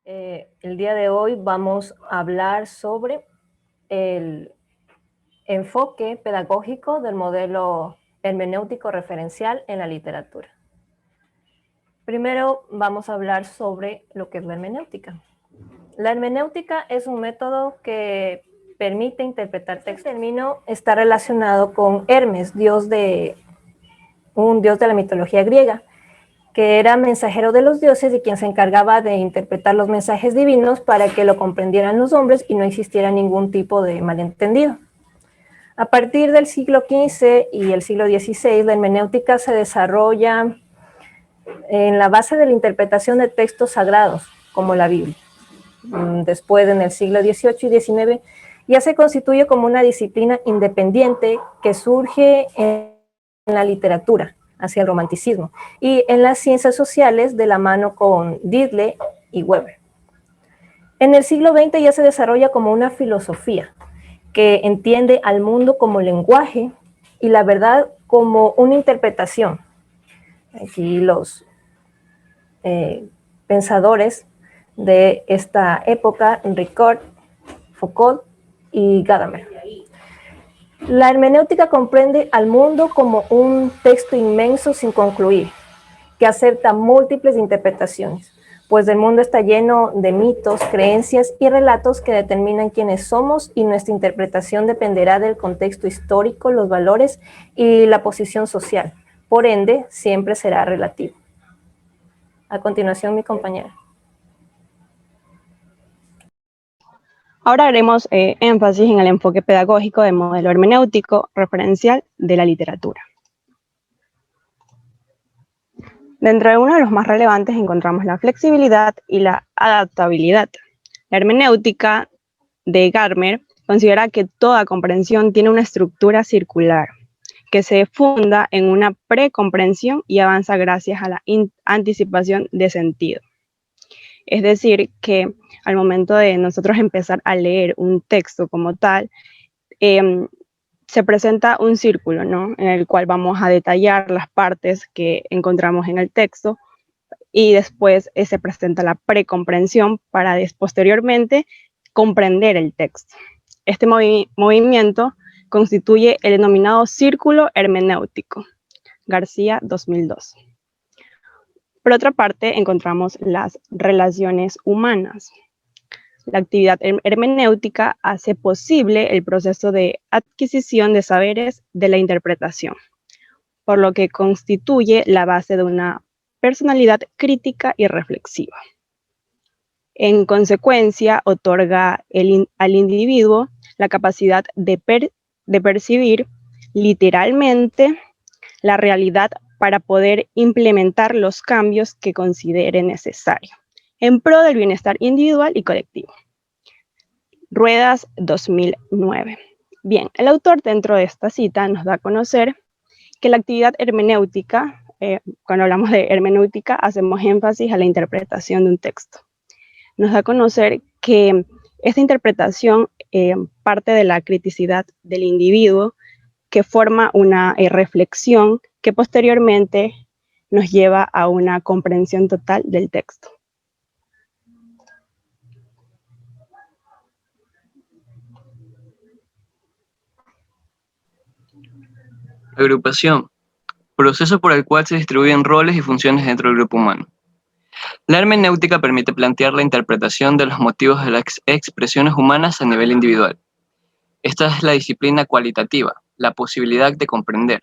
El día de hoy vamos a hablar sobre el enfoque pedagógico del modelo hermenéutico referencial en la literatura. Primero vamos a hablar sobre lo que es la hermenéutica. La hermenéutica es un método que permite interpretar textos. El término está relacionado con Hermes, un dios de la mitología griega, que era mensajero de los dioses y quien se encargaba de interpretar los mensajes divinos para que lo comprendieran los hombres y no existiera ningún tipo de malentendido. A partir del siglo XV y el siglo XVI, la hermenéutica se desarrolla en la base de la interpretación de textos sagrados, como la Biblia. Después, en el siglo XVIII y XIX, ya se constituye como una disciplina independiente que surge en la literatura, hacia el romanticismo, y en las ciencias sociales de la mano con Didley y Weber. En el siglo XX ya se desarrolla como una filosofía que entiende al mundo como lenguaje y la verdad como una interpretación. Aquí los pensadores de esta época, Ricard, Foucault y Gadamer. La hermenéutica comprende al mundo como un texto inmenso sin concluir, que acepta múltiples interpretaciones, pues el mundo está lleno de mitos, creencias y relatos que determinan quiénes somos, y nuestra interpretación dependerá del contexto histórico, los valores y la posición social. Por ende, siempre será relativo. A continuación, mi compañera. Ahora haremos énfasis en el enfoque pedagógico del modelo hermenéutico referencial de la literatura. Dentro de uno de los más relevantes encontramos la flexibilidad y la adaptabilidad. La hermenéutica de Gadamer considera que toda comprensión tiene una estructura circular, que se funda en una precomprensión y avanza gracias a la anticipación de sentido. Es decir, que al momento de nosotros empezar a leer un texto como tal, se presenta un círculo, ¿no?, en el cual vamos a detallar las partes que encontramos en el texto, y después se presenta la precomprensión para posteriormente comprender el texto. Este movimiento constituye el denominado círculo hermenéutico, García 2002. Por otra parte, encontramos las relaciones humanas. La actividad hermenéutica hace posible el proceso de adquisición de saberes de la interpretación, por lo que constituye la base de una personalidad crítica y reflexiva. En consecuencia, otorga al individuo la capacidad de percibir literalmente la realidad para poder implementar los cambios que considere necesario, en pro del bienestar individual y colectivo. Ruedas 2009. Bien, el autor dentro de esta cita nos da a conocer que la actividad hermenéutica, cuando hablamos de hermenéutica, hacemos énfasis a la interpretación de un texto. Nos da a conocer que esta interpretación parte de la criticidad del individuo, que forma una reflexión que posteriormente nos lleva a una comprensión total del texto. Agrupación, proceso por el cual se distribuyen roles y funciones dentro del grupo humano. La hermenéutica permite plantear la interpretación de los motivos de las expresiones humanas a nivel individual. Esta es la disciplina cualitativa, la posibilidad de comprender.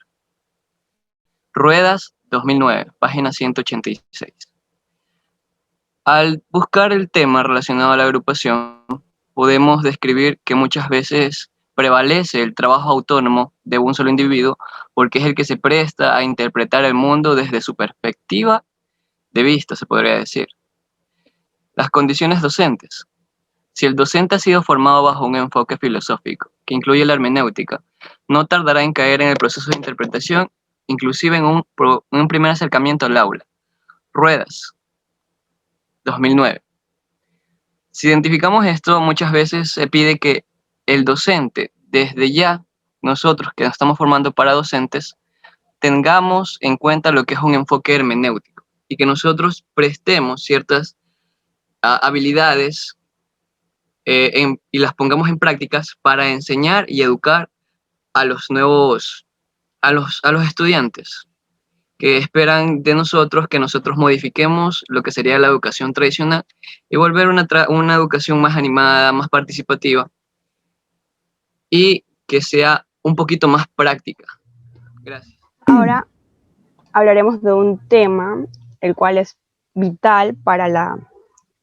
Ruedas 2009, página 186. Al buscar el tema relacionado a la agrupación, podemos describir que muchas veces prevalece el trabajo autónomo de un solo individuo, porque es el que se presta a interpretar el mundo desde su perspectiva de vista, se podría decir. Las condiciones docentes. Si el docente ha sido formado bajo un enfoque filosófico que incluye la hermenéutica, no tardará en caer en el proceso de interpretación, inclusive en un primer acercamiento al aula. Ruedas 2009. Si identificamos esto, muchas veces se pide que el docente, desde ya, nosotros que nos estamos formando para docentes, tengamos en cuenta lo que es un enfoque hermenéutico y que nosotros prestemos ciertas habilidades y las pongamos en prácticas para enseñar y educar a los nuevos, a los estudiantes que esperan de nosotros que nosotros modifiquemos lo que sería la educación tradicional y volver una educación más animada, más participativa y que sea un poquito más práctica. Gracias. Ahora hablaremos de un tema el cual es vital para la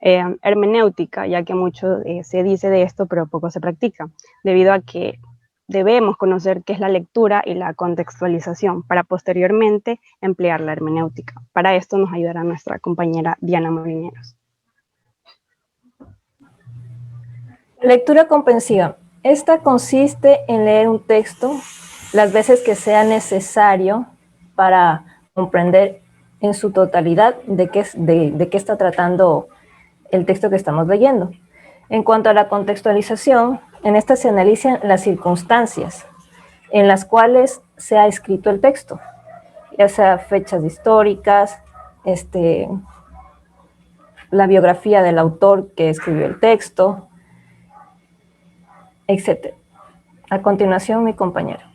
hermenéutica, ya que mucho se dice de esto, pero poco se practica, debido a que debemos conocer qué es la lectura y la contextualización para posteriormente emplear la hermenéutica. Para esto nos ayudará nuestra compañera Diana Molineros. Lectura comprensiva. Esta consiste en leer un texto las veces que sea necesario para comprender en su totalidad de qué está tratando el texto que estamos leyendo. En cuanto a la contextualización, en esta se analizan las circunstancias en las cuales se ha escrito el texto, ya sea fechas históricas, la biografía del autor que escribió el texto, etc. A continuación, mi compañero.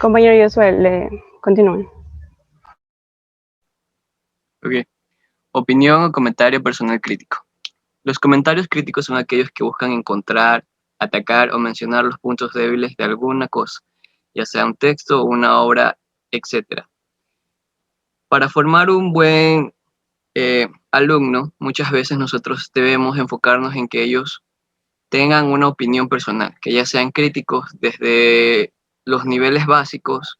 Compañero Josué, continúen. Ok. Opinión o comentario personal crítico. Los comentarios críticos son aquellos que buscan encontrar, atacar o mencionar los puntos débiles de alguna cosa, ya sea un texto, una obra, etc. Para formar un buen alumno, muchas veces nosotros debemos enfocarnos en que ellos tengan una opinión personal, que ya sean críticos desde los niveles básicos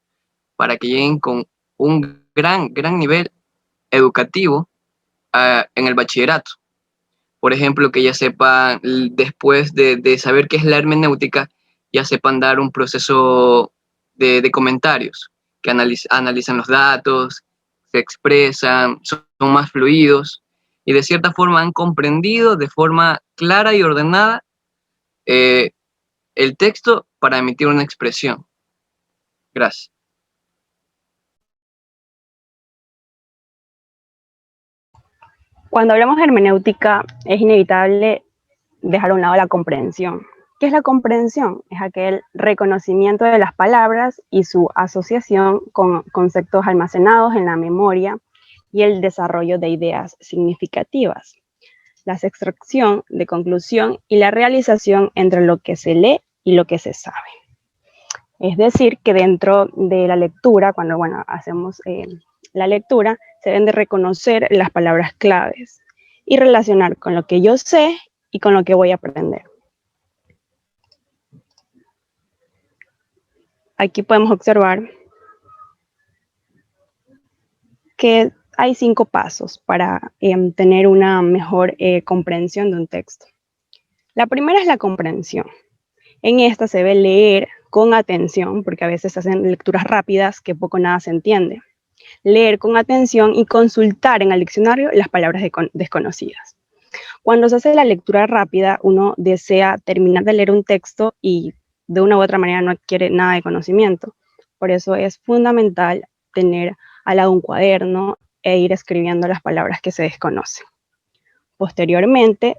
para que lleguen con un gran nivel educativo en el bachillerato. Por ejemplo, que ya sepan, después de saber qué es la hermenéutica, ya sepan dar un proceso de comentarios, que analizan los datos, se expresan, son más fluidos y de cierta forma han comprendido de forma clara y ordenada el texto para emitir una expresión. Gracias. Cuando hablamos de hermenéutica, es inevitable dejar a un lado la comprensión. ¿Qué es la comprensión? Es aquel reconocimiento de las palabras y su asociación con conceptos almacenados en la memoria y el desarrollo de ideas significativas. La extracción de conclusión y la realización entre lo que se lee y lo que se sabe. Es decir, que dentro de la lectura, cuando hacemos la lectura, se deben de reconocer las palabras claves y relacionar con lo que yo sé y con lo que voy a aprender. Aquí podemos observar que hay 5 pasos para tener una mejor comprensión de un texto. La primera es la comprensión. En esta se debe leer con atención, porque a veces se hacen lecturas rápidas que poco o nada se entiende. Leer con atención y consultar en el diccionario las palabras desconocidas. Cuando se hace la lectura rápida, uno desea terminar de leer un texto y de una u otra manera no adquiere nada de conocimiento. Por eso es fundamental tener al lado un cuaderno e ir escribiendo las palabras que se desconocen. Posteriormente,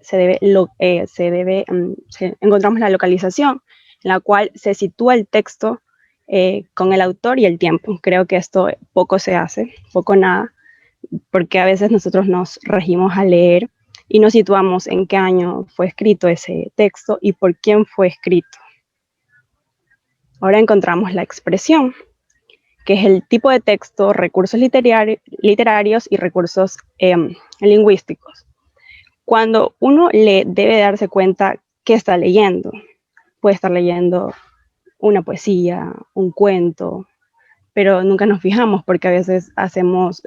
encontramos la localización, en la cual se sitúa el texto con el autor y el tiempo. Creo que esto poco se hace, poco nada, porque a veces nosotros nos regimos a leer y nos situamos en qué año fue escrito ese texto y por quién fue escrito. Ahora encontramos la expresión, que es el tipo de texto, recursos literarios y recursos lingüísticos. Cuando uno lee, debe darse cuenta qué está leyendo. Puede estar leyendo una poesía, un cuento, pero nunca nos fijamos porque a veces hacemos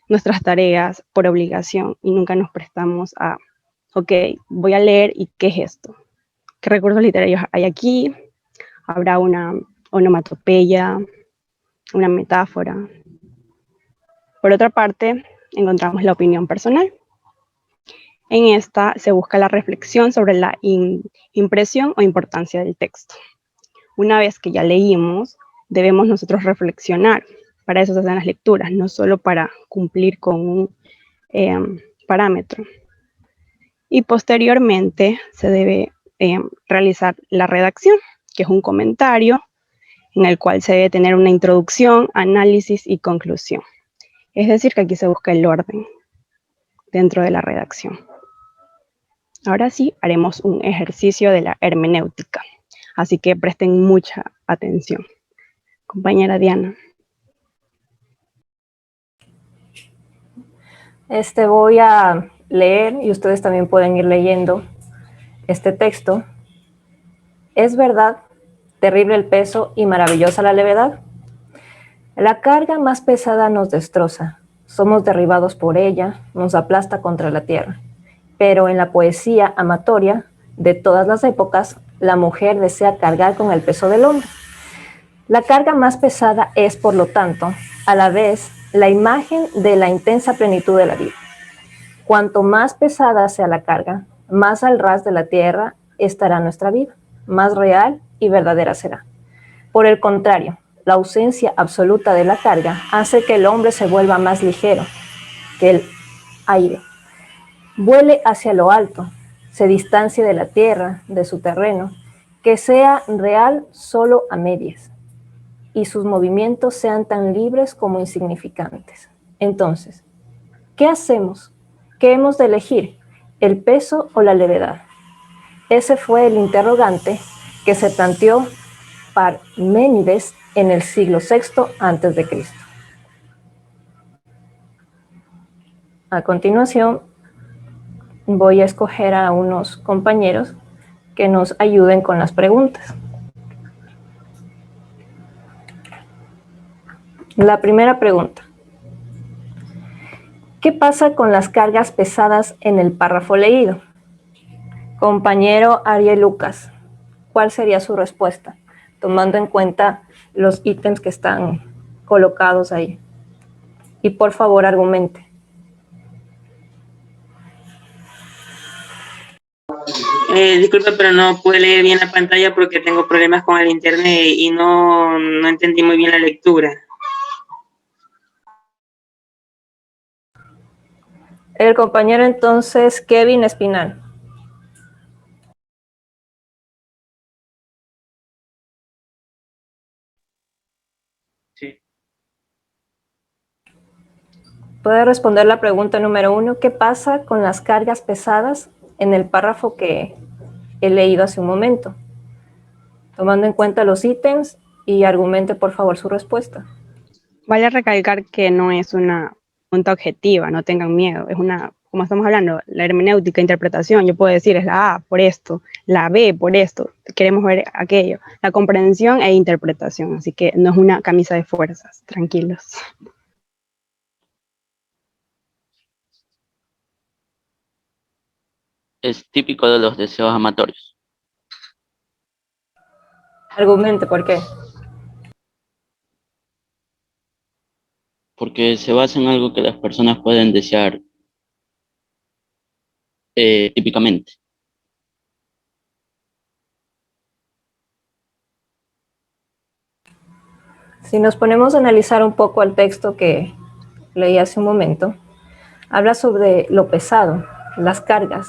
nuestras tareas por obligación y nunca nos prestamos a, ok, voy a leer y ¿qué es esto? ¿Qué recursos literarios hay aquí? ¿Habrá una onomatopeya, una metáfora? Por otra parte, encontramos la opinión personal. En esta se busca la reflexión sobre la impresión o importancia del texto. Una vez que ya leímos, debemos nosotros reflexionar. Para eso se hacen las lecturas, no solo para cumplir con un parámetro. Y posteriormente se debe realizar la redacción, que es un comentario en el cual se debe tener una introducción, análisis y conclusión. Es decir, que aquí se busca el orden dentro de la redacción. Ahora sí, haremos un ejercicio de la hermenéutica, así que presten mucha atención. Compañera Diana. Voy a leer, y ustedes también pueden ir leyendo este texto. Es verdad, terrible el peso y maravillosa la levedad. La carga más pesada nos destroza, somos derribados por ella, nos aplasta contra la tierra. Pero en la poesía amatoria de todas las épocas, la mujer desea cargar con el peso del hombre. La carga más pesada es, por lo tanto, a la vez, la imagen de la intensa plenitud de la vida. Cuanto más pesada sea la carga, más al ras de la tierra estará nuestra vida, más real y verdadera será. Por el contrario, la ausencia absoluta de la carga hace que el hombre se vuelva más ligero, que el aire. Vuele hacia lo alto, se distancie de la tierra, de su terreno, que sea real solo a medias, y sus movimientos sean tan libres como insignificantes. Entonces, ¿qué hacemos? ¿Qué hemos de elegir? ¿El peso o la levedad? Ese fue el interrogante que se planteó Parménides en el siglo VI a.C. A continuación, voy a escoger a unos compañeros que nos ayuden con las preguntas. La primera pregunta. ¿Qué pasa con las cargas pesadas en el párrafo leído? Compañero Ariel Lucas, ¿cuál sería su respuesta? Tomando en cuenta los ítems que están colocados ahí. Y por favor, argumente. Disculpe, pero no pude leer bien la pantalla porque tengo problemas con el internet y no entendí muy bien la lectura. El compañero entonces Kevin Espinal. Sí. Puede responder la pregunta número 1. ¿Qué pasa con las cargas pesadas en el párrafo que he leído hace un momento? Tomando en cuenta los ítems y argumente por favor su respuesta. Vale recalcar que no es una pregunta objetiva, no tengan miedo, es una, como estamos hablando, la hermenéutica, interpretación, yo puedo decir es la A por esto, la B por esto, queremos ver aquello, la comprensión e interpretación, así que no es una camisa de fuerzas, tranquilos. Es típico de los deseos amatorios, Argumente por qué. porque se basa en algo que las personas pueden desear típicamente. Si nos ponemos a analizar un poco el texto que leí hace un momento, habla sobre lo pesado, las cargas,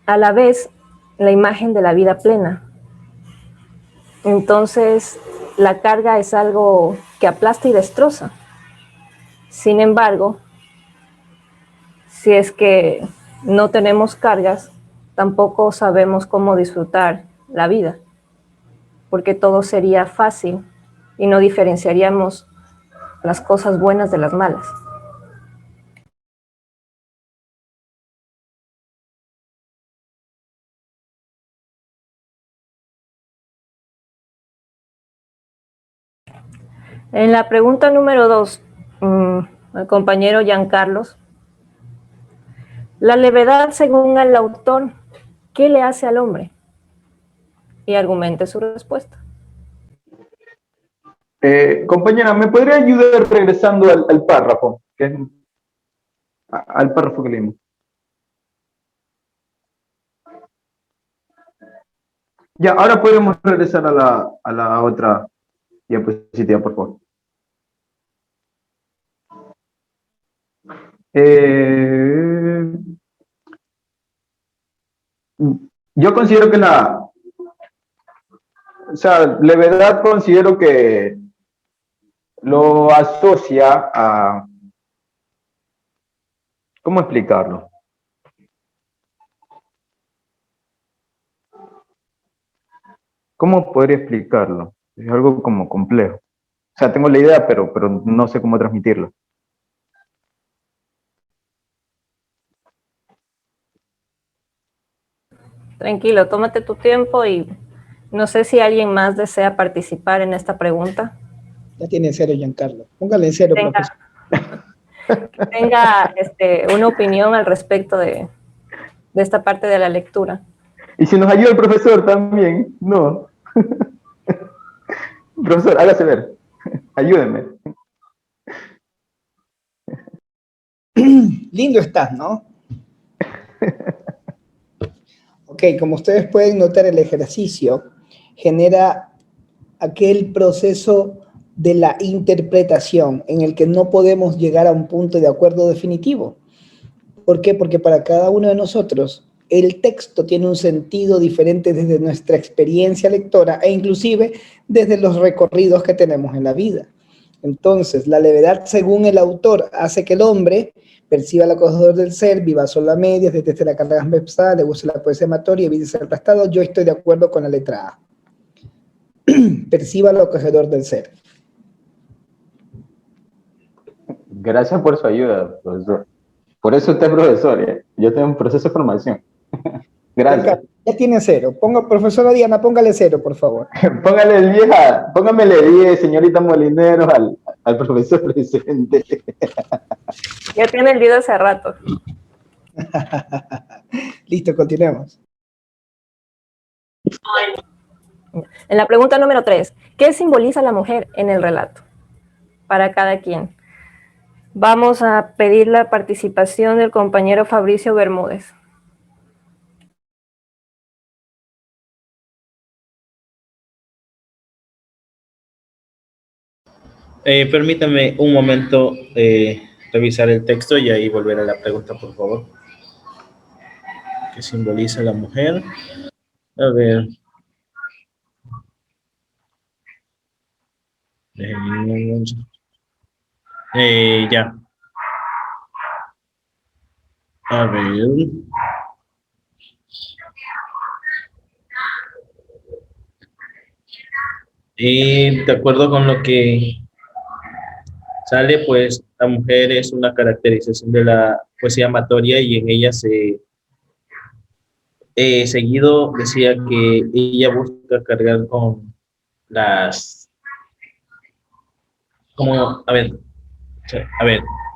a la vez la imagen de la vida plena. Entonces, la carga es algo que aplasta y destroza. Sin embargo, si es que no tenemos cargas, tampoco sabemos cómo disfrutar la vida, porque todo sería fácil y no diferenciaríamos las cosas buenas de las malas. En la pregunta número 2, el compañero Giancarlos, la levedad según el autor, ¿qué le hace al hombre? Y argumente su respuesta. Compañera, ¿me podría ayudar regresando al párrafo? Al párrafo que leímos. Ya, ahora podemos regresar a la otra diapositiva, por favor. Eh, yo considero que o sea, levedad considero que lo asocia a, ¿cómo explicarlo? ¿Cómo podría explicarlo? Es algo como complejo. O sea, tengo la idea, pero no sé cómo transmitirlo. Tranquilo, tómate tu tiempo y no sé si alguien más desea participar en esta pregunta. Ya tiene cero, Giancarlo. Póngale en cero, profesor. Tenga una opinión al respecto de esta parte de la lectura. Y si nos ayuda el profesor también, no. Profesor, hágase ver. Ayúdenme. Lindo estás, ¿no? Ok, como ustedes pueden notar, el ejercicio genera aquel proceso de la interpretación en el que no podemos llegar a un punto de acuerdo definitivo. ¿Por qué? Porque para cada uno de nosotros el texto tiene un sentido diferente desde nuestra experiencia lectora e inclusive desde los recorridos que tenemos en la vida. Entonces, la levedad, según el autor, hace que el hombre perciba el acogedor del ser, viva solo a medias, deteste la carga transversal, le guste la poesía amatoria y evite ser aplastado. Yo estoy de acuerdo con la letra A. Perciba lo acogedor del ser. Gracias por su ayuda, profesor. Por eso usted es profesor, ¿eh? Yo tengo un proceso de formación. Gracias. Ya tiene cero. Profesora Diana, póngale cero, por favor. Póngamele 10, señorita Molineros, al profesor presente. Ya tiene el video hace rato. Listo, continuemos. En la pregunta número 3, ¿qué simboliza la mujer en el relato? Para cada quien. Vamos a pedir la participación del compañero Fabricio Bermúdez. Permítame un momento revisar el texto y ahí volver a la pregunta, por favor. ¿Qué simboliza la mujer? A ver. Ya. A ver. Y de acuerdo con lo que sale, pues la mujer es una caracterización de la poesía amatoria y en ella seguido decía que ella busca cargar con las, como, a ver,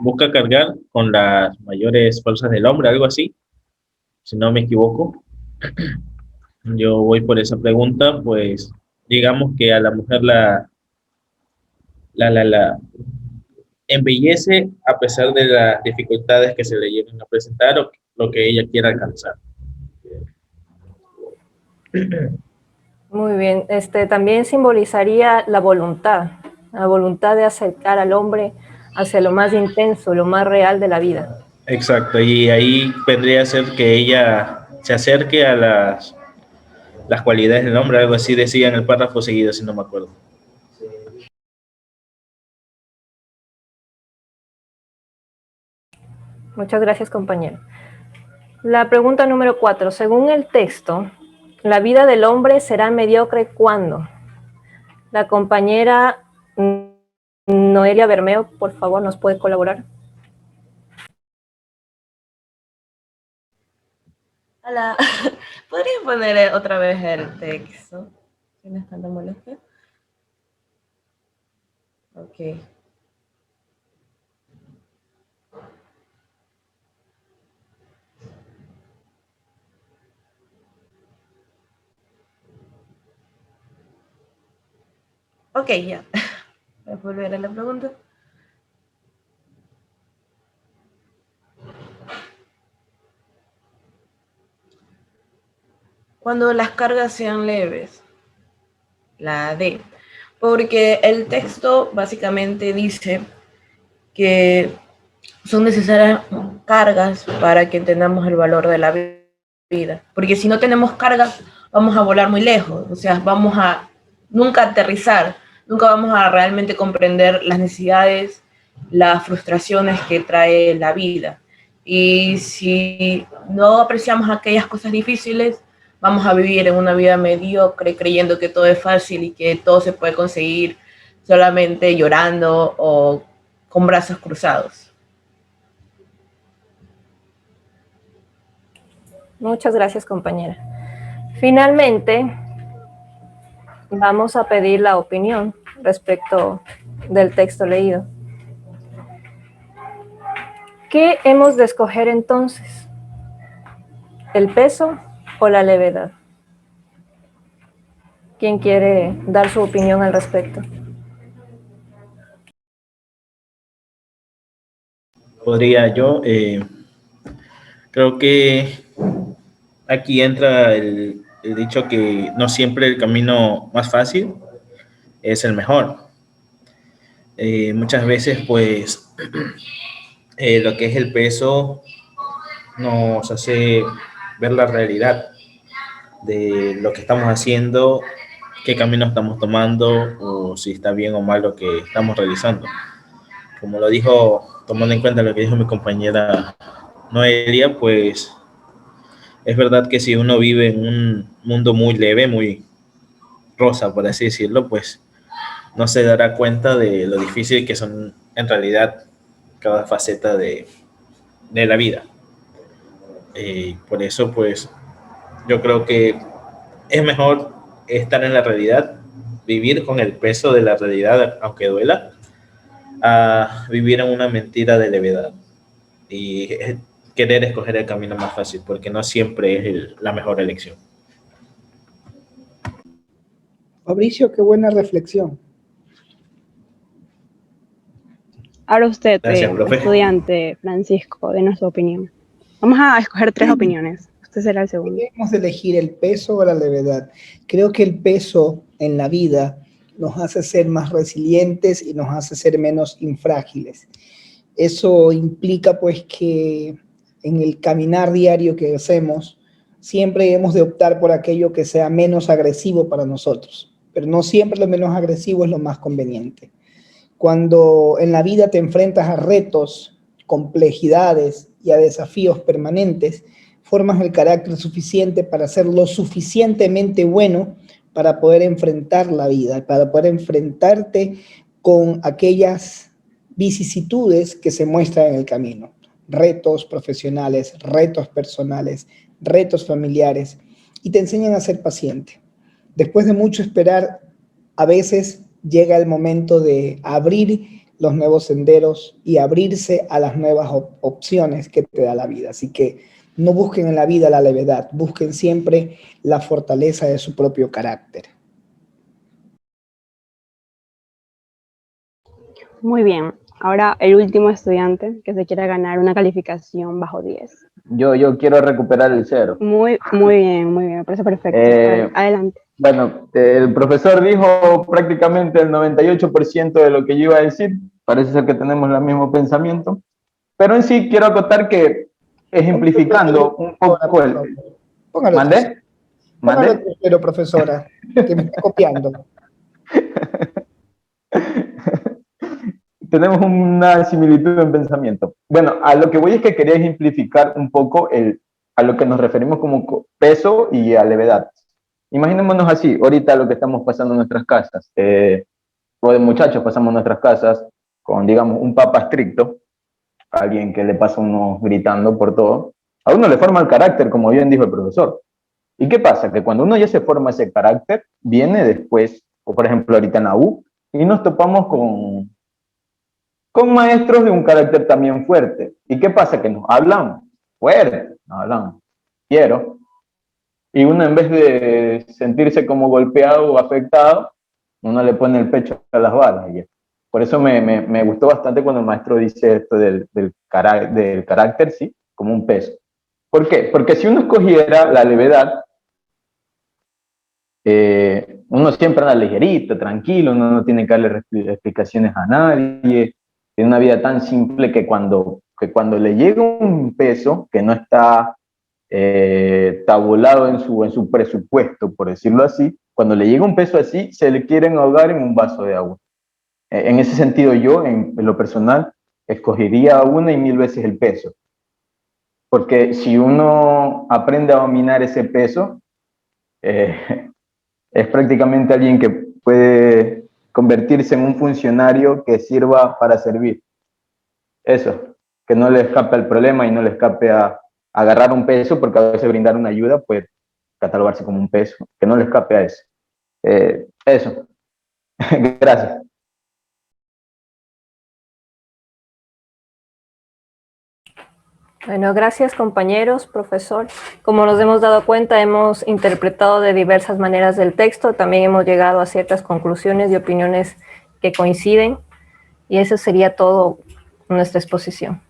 busca cargar con las mayores fuerzas del hombre, algo así, si no me equivoco. Yo voy por esa pregunta, pues digamos que a la mujer la embellece a pesar de las dificultades que se le lleguen a presentar o lo que ella quiera alcanzar. Muy bien. También simbolizaría la voluntad de acercar al hombre hacia lo más intenso, lo más real de la vida. Exacto, y ahí vendría a ser que ella se acerque a las cualidades del hombre, algo así decía en el párrafo seguido, si no me acuerdo. Muchas gracias, compañero. La pregunta número 4. Según el texto, la vida del hombre será mediocre ¿cuándo? La compañera Noelia Bermeo, por favor, ¿nos puede colaborar? Hola, ¿podría poner otra vez el texto? ¿Si no es tanta molestia? Ok. Ok, ya. Voy a volver a la pregunta. cuando las cargas sean leves. La D. Porque el texto básicamente dice que son necesarias cargas para que entendamos el valor de la vida. Porque si no tenemos cargas, vamos a volar muy lejos. O sea, vamos a nunca aterrizar, nunca vamos a realmente comprender las necesidades, las frustraciones que trae la vida. Y si no apreciamos aquellas cosas difíciles, vamos a vivir en una vida mediocre creyendo que todo es fácil y que todo se puede conseguir solamente llorando o con brazos cruzados. Muchas gracias, compañera. Finalmente, vamos a pedir la opinión respecto del texto leído. ¿Qué hemos de escoger entonces? ¿El peso o la levedad? ¿Quién quiere dar su opinión al respecto? Podría yo, creo que aquí entra el dicho que no siempre el camino más fácil es el mejor. Muchas veces, pues, lo que es el peso nos hace ver la realidad de lo que estamos haciendo, qué camino estamos tomando o si está bien o mal lo que estamos realizando. Como lo dijo, tomando en cuenta lo que dijo mi compañera Noelia, pues es verdad que si uno vive en un mundo muy leve, muy rosa, por así decirlo, pues no se dará cuenta de lo difícil que son en realidad cada faceta de la vida. Por eso, pues, yo creo que es mejor estar en la realidad, vivir con el peso de la realidad, aunque duela, a vivir en una mentira de levedad y querer escoger el camino más fácil, porque no siempre es la mejor elección. Fabricio, qué buena reflexión. Ahora usted, Gracias, profe. estudiante Francisco, denos su opinión. Vamos a escoger 3 opiniones. Usted será el segundo. Debemos elegir el peso o la levedad. Creo que el peso en la vida nos hace ser más resilientes y nos hace ser menos infrágiles. Eso implica pues que en el caminar diario que hacemos, siempre hemos de optar por aquello que sea menos agresivo para nosotros, pero no siempre lo menos agresivo es lo más conveniente. Cuando en la vida te enfrentas a retos, complejidades y a desafíos permanentes, formas el carácter suficiente para ser lo suficientemente bueno para poder enfrentar la vida, para poder enfrentarte con aquellas vicisitudes que se muestran en el camino. Retos profesionales, retos personales, retos familiares, y te enseñan a ser paciente. Después de mucho esperar, a veces llega el momento de abrir los nuevos senderos y abrirse a las nuevas opciones que te da la vida. Así que no busquen en la vida la levedad, busquen siempre la fortaleza de su propio carácter. Muy bien. Ahora el último estudiante que se quiera ganar una calificación bajo 10. Yo quiero recuperar el 0. Muy bien, me parece perfecto. Adelante. Bueno, el profesor dijo prácticamente el 98% de lo que yo iba a decir. Parece ser que tenemos el mismo pensamiento. Pero en sí quiero acotar que ejemplificando un poco el... ¿Mandé? Póngalo tercero, profesora, que me está copiando. Tenemos una similitud en pensamiento. Bueno, a lo que voy es que quería ejemplificar un poco a lo que nos referimos como peso y a levedad. Imaginémonos así, ahorita lo que estamos pasando en nuestras casas, o de muchachos pasamos en nuestras casas con, digamos, un papá estricto, alguien que le pasa a uno gritando por todo, a uno le forma el carácter, como bien dijo el profesor. ¿Y qué pasa? Que cuando uno ya se forma ese carácter, viene después, o por ejemplo ahorita en la U, y nos topamos con maestros de un carácter también fuerte. ¿Y qué pasa? Que nos hablan fuerte, nos hablan quiero, y uno en vez de sentirse como golpeado o afectado, uno le pone el pecho a las balas. Y por eso me gustó bastante cuando el maestro dice esto del carácter, sí, como un peso. ¿Por qué? Porque si uno escogiera la levedad, uno siempre anda ligerito, tranquilo, uno no tiene que darle explicaciones a nadie, tiene una vida tan simple que cuando le llega un peso que no está tabulado en su presupuesto, por decirlo así, cuando le llega un peso así, se le quieren ahogar en un vaso de agua. En ese sentido, yo, en lo personal, escogería una y 1000 veces el peso. Porque si uno aprende a dominar ese peso, es prácticamente alguien que puede convertirse en un funcionario que sirva para servir. Eso, que no le escape al problema y no le escape a agarrar un peso, porque a veces brindar una ayuda puede catalogarse como un peso, que no le escape a eso. Eso. Gracias. Bueno, gracias compañeros, profesor. Como nos hemos dado cuenta, hemos interpretado de diversas maneras el texto, también hemos llegado a ciertas conclusiones y opiniones que coinciden, y eso sería todo nuestra exposición.